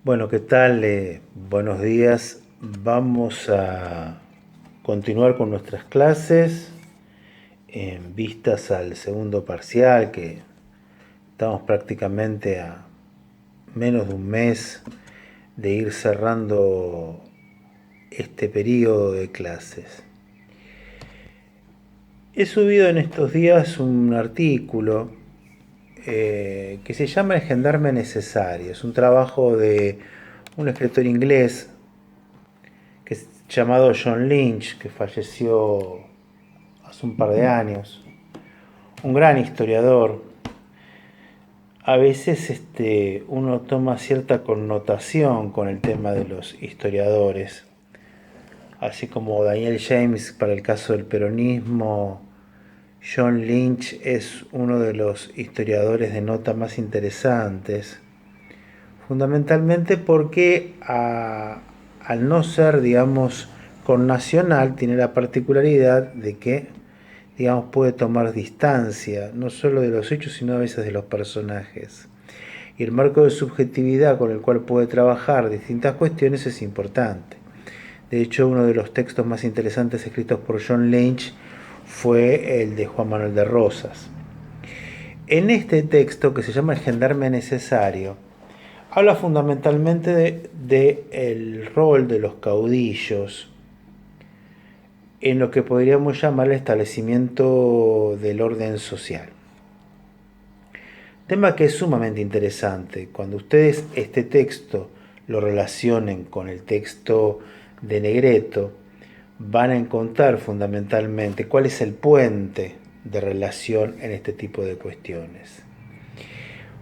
Bueno, ¿qué tal? Buenos días. Vamos a continuar con nuestras clases en vistas al segundo parcial, que estamos prácticamente a menos de un mes de ir cerrando este periodo de clases. He subido en estos días un artículo que se llama El gendarme necesario. Es un trabajo de un escritor inglés que es llamado John Lynch, que falleció hace un par de años, un gran historiador. A veces uno toma cierta connotación con el tema de los historiadores, así como Daniel James para el caso del peronismo. John Lynch es uno de los historiadores de nota más interesantes, fundamentalmente porque al no ser, digamos, connacional, tiene la particularidad de que, digamos, puede tomar distancia, no solo de los hechos, sino a veces de los personajes. Y el marco de subjetividad con el cual puede trabajar distintas cuestiones es importante. De hecho, uno de los textos más interesantes escritos por John Lynch fue el de Juan Manuel de Rosas. En este texto, que se llama El gendarme necesario, habla fundamentalmente de el rol de los caudillos en lo que podríamos llamar el establecimiento del orden social. Tema que es sumamente interesante. Cuando ustedes este texto lo relacionen con el texto de Negreto, van a encontrar fundamentalmente cuál es el puente de relación en este tipo de cuestiones.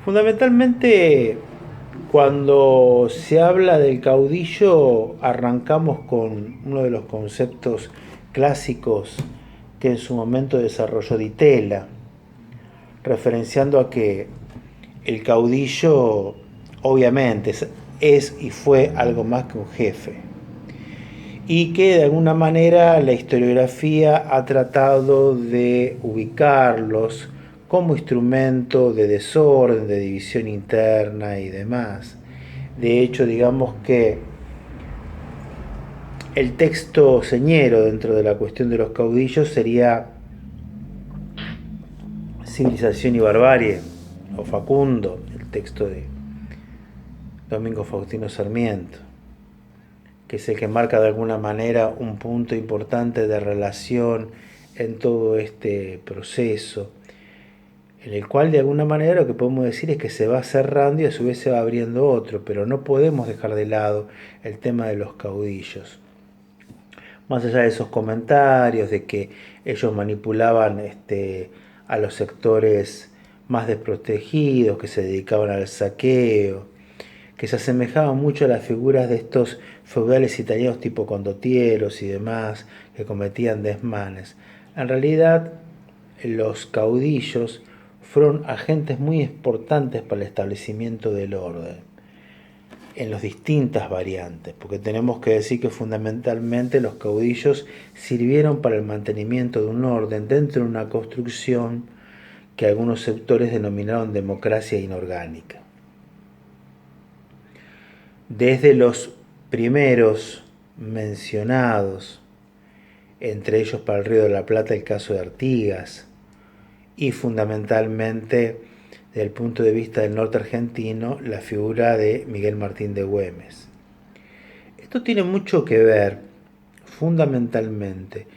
Fundamentalmente, cuando se habla del caudillo, arrancamos con uno de los conceptos clásicos que en su momento desarrolló Di Tella, referenciando a que el caudillo obviamente es y fue algo más que un jefe, y que de alguna manera la historiografía ha tratado de ubicarlos como instrumento de desorden, de división interna y demás. De hecho, digamos que el texto señero dentro de la cuestión de los caudillos sería Civilización y Barbarie, o Facundo, el texto de Domingo Faustino Sarmiento, que es el que marca de alguna manera un punto importante de relación en todo este proceso, en el cual de alguna manera lo que podemos decir es que se va cerrando y a su vez se va abriendo otro, pero no podemos dejar de lado el tema de los caudillos. Más allá de esos comentarios de que ellos manipulaban a los sectores más desprotegidos, que se dedicaban al saqueo, que se asemejaban mucho a las figuras de estos feudales italianos tipo condotieros y demás, que cometían desmanes. En realidad, los caudillos fueron agentes muy importantes para el establecimiento del orden en las distintas variantes, porque tenemos que decir que fundamentalmente los caudillos sirvieron para el mantenimiento de un orden dentro de una construcción que algunos sectores denominaron democracia inorgánica. Desde los primeros mencionados, entre ellos para el Río de la Plata el caso de Artigas, y fundamentalmente desde el punto de vista del norte argentino la figura de Miguel Martín de Güemes. Esto tiene mucho que ver, fundamentalmente,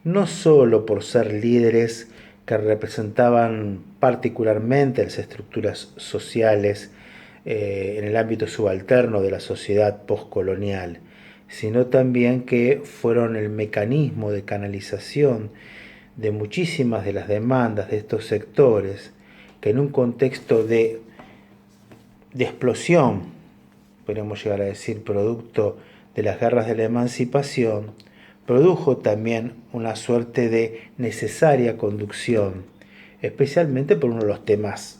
no solo por ser líderes que representaban particularmente las estructuras sociales en el ámbito subalterno de la sociedad postcolonial, sino también que fueron el mecanismo de canalización de muchísimas de las demandas de estos sectores que en un contexto de explosión, podríamos llegar a decir, producto de las guerras de la emancipación, produjo también una suerte de necesaria conducción, especialmente por uno de los temas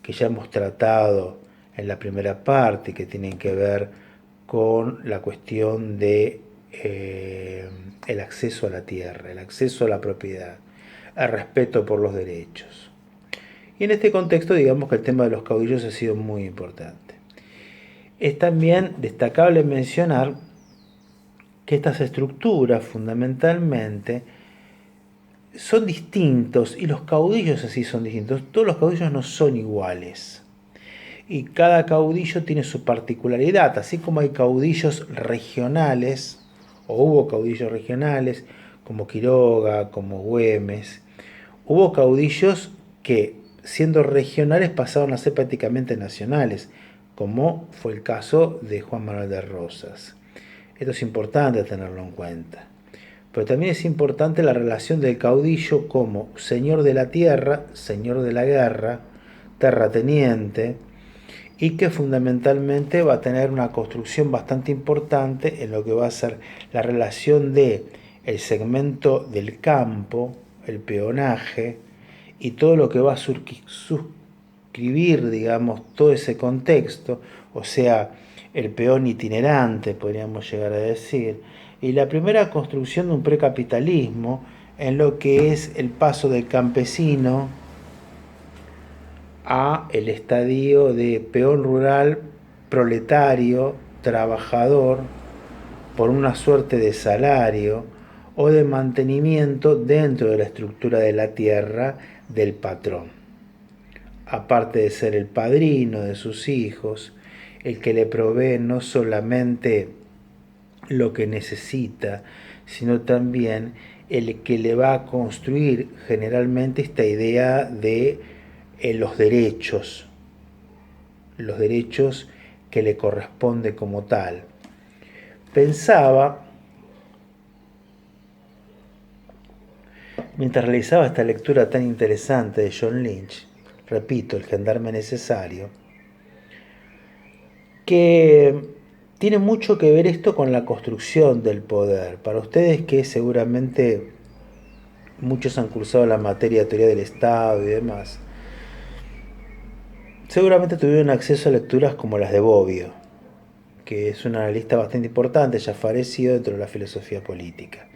que ya hemos tratado en la primera parte, que tienen que ver con la cuestión de el acceso a la tierra, el acceso a la propiedad, el respeto por los derechos. Y en este contexto digamos que el tema de los caudillos ha sido muy importante. Es también destacable mencionar que estas estructuras fundamentalmente son distintos y los caudillos así son distintos. Todos los caudillos no son iguales y cada caudillo tiene su particularidad, así como hay caudillos regionales, o hubo caudillos regionales, como Quiroga, como Güemes. Hubo caudillos que, siendo regionales, pasaron a ser prácticamente nacionales, como fue el caso de Juan Manuel de Rosas. Esto es importante tenerlo en cuenta. Pero también es importante la relación del caudillo como señor de la tierra, señor de la guerra, terrateniente, y que fundamentalmente va a tener una construcción bastante importante en lo que va a ser la relación de el segmento del campo, el peonaje, y todo lo que va a suscribir, digamos, todo ese contexto, o sea, el peón itinerante, podríamos llegar a decir, y la primera construcción de un precapitalismo en lo que es el paso del campesino a el estadio de peón rural, proletario, trabajador, por una suerte de salario o de mantenimiento dentro de la estructura de la tierra del patrón. Aparte de ser el padrino de sus hijos, el que le provee no solamente lo que necesita, sino también el que le va a construir generalmente esta idea de los derechos que le corresponde como tal. Pensaba, mientras realizaba esta lectura tan interesante de John Lynch, repito, El gendarme necesario, que tiene mucho que ver esto con la construcción del poder. Para ustedes que seguramente muchos han cursado la materia de teoría del Estado y demás, seguramente tuvieron acceso a lecturas como las de Bobbio, que es un analista bastante importante, ya fallecido dentro de la filosofía política.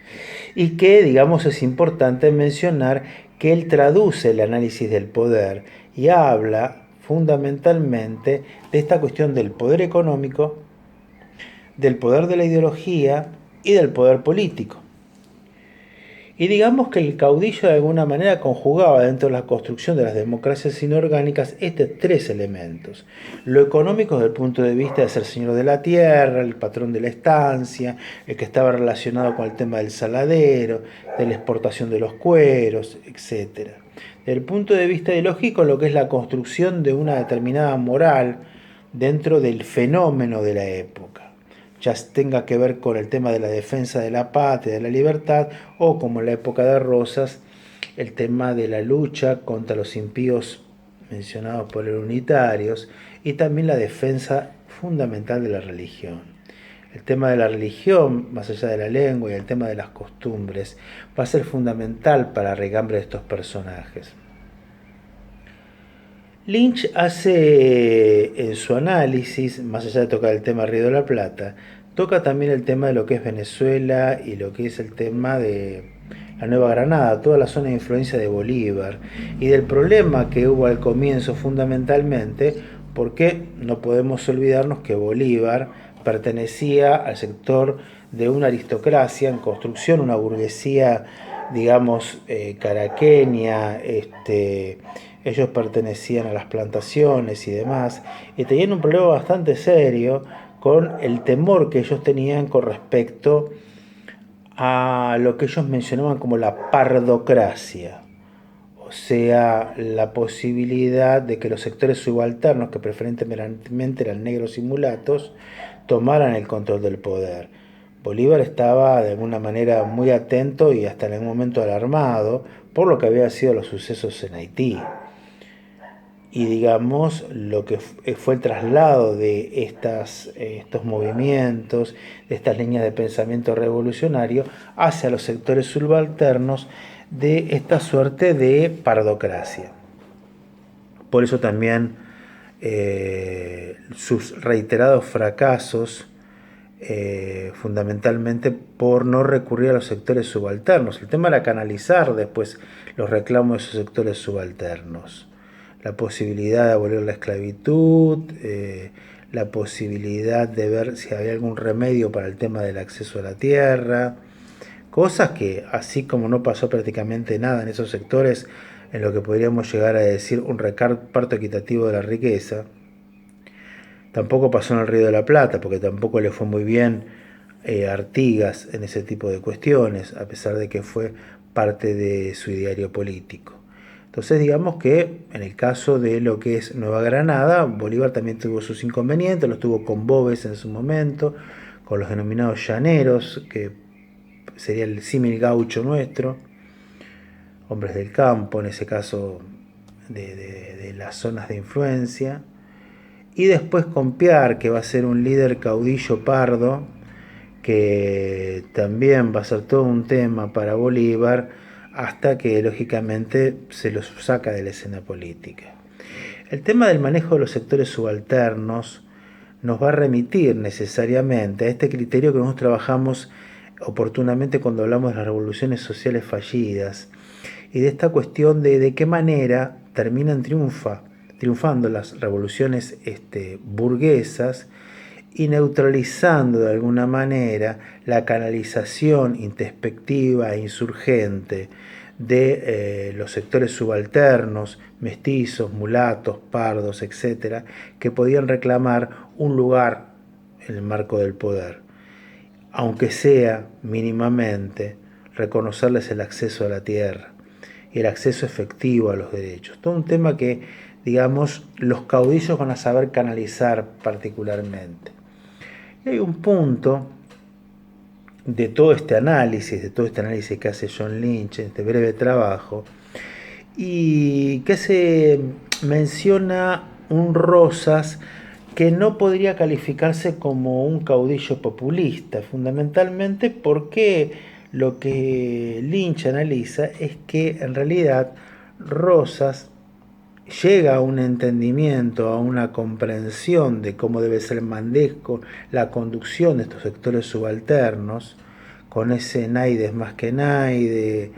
Y que, digamos, es importante mencionar que él traduce el análisis del poder y habla fundamentalmente de esta cuestión del poder económico, del poder de la ideología y del poder político. Y digamos que el caudillo de alguna manera conjugaba dentro de la construcción de las democracias inorgánicas estos tres elementos. Lo económico desde el punto de vista de ser señor de la tierra, el patrón de la estancia, el que estaba relacionado con el tema del saladero, de la exportación de los cueros, etc. Desde el punto de vista ideológico, lo que es la construcción de una determinada moral dentro del fenómeno de la época, ya tenga que ver con el tema de la defensa de la patria, de la libertad, o como en la época de Rosas, el tema de la lucha contra los impíos mencionados por los unitarios, y también la defensa fundamental de la religión. El tema de la religión, más allá de la lengua, y el tema de las costumbres, va a ser fundamental para el regambre de estos personajes. Lynch hace en su análisis, más allá de tocar el tema Río de la Plata, toca también el tema de lo que es Venezuela y lo que es el tema de la Nueva Granada, toda la zona de influencia de Bolívar y del problema que hubo al comienzo fundamentalmente, porque no podemos olvidarnos que Bolívar pertenecía al sector de una aristocracia en construcción, una burguesía, digamos, caraqueña, ellos pertenecían a las plantaciones y demás, y tenían un problema bastante serio con el temor que ellos tenían con respecto a lo que ellos mencionaban como la pardocracia, o sea, la posibilidad de que los sectores subalternos, que preferentemente eran negros y mulatos, tomaran el control del poder. Bolívar estaba de alguna manera muy atento y hasta en algún momento alarmado por lo que había sido los sucesos en Haití. Y digamos, lo que fue el traslado de estos movimientos, de estas líneas de pensamiento revolucionario hacia los sectores subalternos de esta suerte de pardocracia. Por eso también sus reiterados fracasos, fundamentalmente por no recurrir a los sectores subalternos. El tema era canalizar después los reclamos de esos sectores subalternos. La posibilidad de abolir la esclavitud, la posibilidad de ver si había algún remedio para el tema del acceso a la tierra, cosas que, así como no pasó prácticamente nada en esos sectores, en lo que podríamos llegar a decir un reparto equitativo de la riqueza, tampoco pasó en el Río de la Plata, porque tampoco le fue muy bien a Artigas en ese tipo de cuestiones, a pesar de que fue parte de su ideario político. Entonces digamos que en el caso de lo que es Nueva Granada, Bolívar también tuvo sus inconvenientes, los tuvo con Boves en su momento, con los denominados llaneros, que sería el símil gaucho nuestro, hombres del campo, en ese caso de las zonas de influencia, y después con Piar, que va a ser un líder caudillo pardo, que también va a ser todo un tema para Bolívar, hasta que lógicamente se los saca de la escena política. El tema del manejo de los sectores subalternos nos va a remitir necesariamente a este criterio que nosotros trabajamos oportunamente cuando hablamos de las revoluciones sociales fallidas y de esta cuestión de qué manera terminan triunfando las revoluciones burguesas y neutralizando de alguna manera la canalización introspectiva e insurgente de los sectores subalternos, mestizos, mulatos, pardos, etcétera, que podían reclamar un lugar en el marco del poder, aunque sea mínimamente reconocerles el acceso a la tierra y el acceso efectivo a los derechos. Todo un tema que, digamos, los caudillos van a saber canalizar particularmente. Y hay un punto de todo este análisis que hace John Lynch en este breve trabajo, y que se menciona un Rosas que no podría calificarse como un caudillo populista, fundamentalmente porque lo que Lynch analiza es que en realidad Rosas llega a un entendimiento, a una comprensión de cómo debe ser mandesco la conducción de estos sectores subalternos, con ese naides más que naide,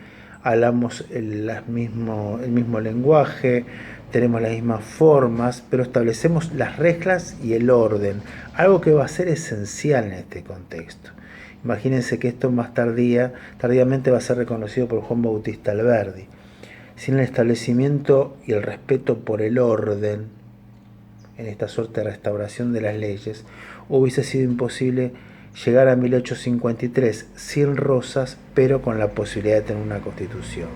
hablamos el mismo lenguaje, tenemos las mismas formas, pero establecemos las reglas y el orden, algo que va a ser esencial en este contexto. Imagínense que esto más tardíamente va a ser reconocido por Juan Bautista Alberdi. Sin el establecimiento y el respeto por el orden, en esta suerte de restauración de las leyes, hubiese sido imposible llegar a 1853 sin Rosas, pero con la posibilidad de tener una constitución.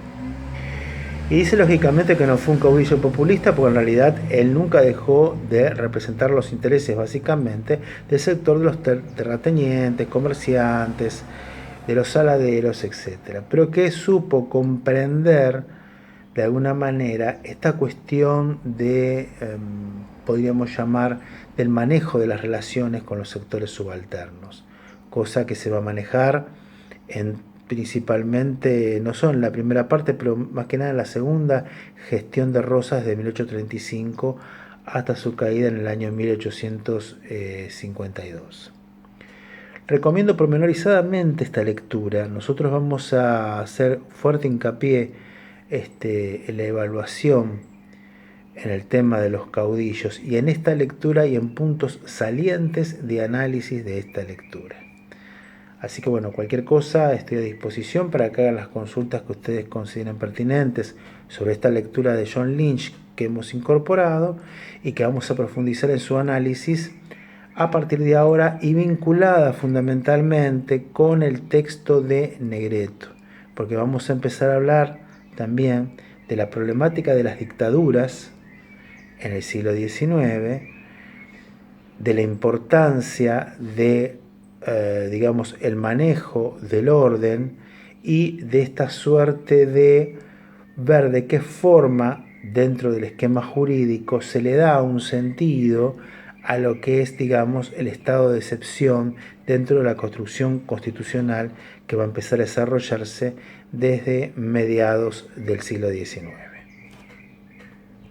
Y dice lógicamente que no fue un caudillo populista, porque en realidad él nunca dejó de representar los intereses básicamente del sector de los terratenientes, comerciantes, de los saladeros, etc. Pero que supo comprender de alguna manera esta cuestión de, podríamos llamar, del manejo de las relaciones con los sectores subalternos, cosa que se va a manejar principalmente, no solo en la primera parte, pero más que nada en la segunda gestión de Rosas de 1835 hasta su caída en el año 1852. Recomiendo pormenorizadamente esta lectura. Nosotros vamos a hacer fuerte hincapié en la evaluación en el tema de los caudillos y en esta lectura y en puntos salientes de análisis de esta lectura. Así que bueno, cualquier cosa estoy a disposición para que hagan las consultas que ustedes consideren pertinentes sobre esta lectura de John Lynch que hemos incorporado y que vamos a profundizar en su análisis a partir de ahora y vinculada fundamentalmente con el texto de Negretto, porque vamos a empezar a hablar también de la problemática de las dictaduras en el siglo XIX, de la importancia de, digamos, el manejo del orden y de esta suerte de ver de qué forma dentro del esquema jurídico se le da un sentido a lo que es, digamos, el estado de excepción dentro de la construcción constitucional que va a empezar a desarrollarse desde mediados del siglo XIX.